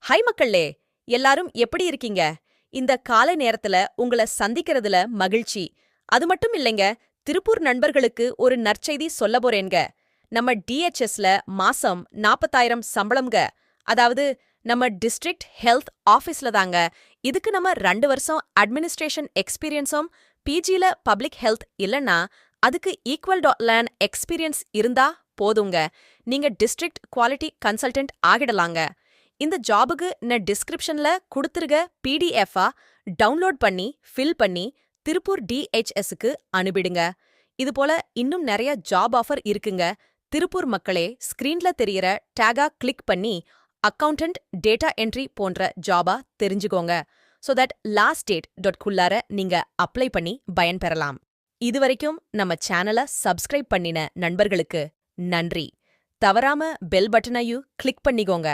Hi மக்களே, எல்லாரும் எப்படி இருக்கீங்க? இந்த காலை நேரத்துல உங்கள சந்திக்கிறதுல மகிழ்ச்சி. அது மட்டும் இல்லைங்க, திருப்பூர் நண்பர்களுக்கு ஒரு நற்செய்தி சொல்ல போறேங்க. நம்ம டிஎச்எஸ்ல மாசம் 40,000 சம்பளம்ங்க. அதாவது நம்ம டிஸ்ட்ரிக்ட் ஹெல்த் ஆபீஸ்ல தாங்க. இதுக்கு நம்ம 2 வருஷம் அட்மினிஸ்ட்ரேஷன் எக்ஸ்பீரியன்ஸும் பிஜில பப்ளிக் ஹெல்த் இல்லனா அதுக்கு ஈக்குவல் லேன் எக்ஸ்பீரியன்ஸ் இருந்தா போதுங்க. நீங்க டிஸ்ட்ரிக்ட் குவாலிட்டி கன்சல்டன்ட் ஆகிடலாங்க. இந்த ஜாபுக்கு நான் டிஸ்கிரிப்ஷன்ல கொடுத்துருக்க பிடிஎஃபா டவுன்லோட் பண்ணி ஃபில் பண்ணி திருப்பூர் டிஹெச்எஸ்க்கு அனுப்பிடுங்க. இது போல இன்னும் நிறைய ஜாப் ஆஃபர் இருக்குங்க. திருப்பூர் மக்களே, ஸ்கிரீன்ல தெரியற டேகா கிளிக் பண்ணி அக்கவுண்டன்ட், டேட்டா என்ட்ரி போன்ற ஜாபா தெரிஞ்சுக்கோங்க. ஸோ தட் லாஸ்ட் டேட் நீங்க அப்ளை பண்ணி பயன்பெறலாம். இதுவரைக்கும் நம்ம சேனலை சப்ஸ்கிரைப் பண்ணின நண்பர்களுக்கு நன்றி. தவறாம பெல் பட்டனையும் கிளிக் பண்ணிக்கோங்க.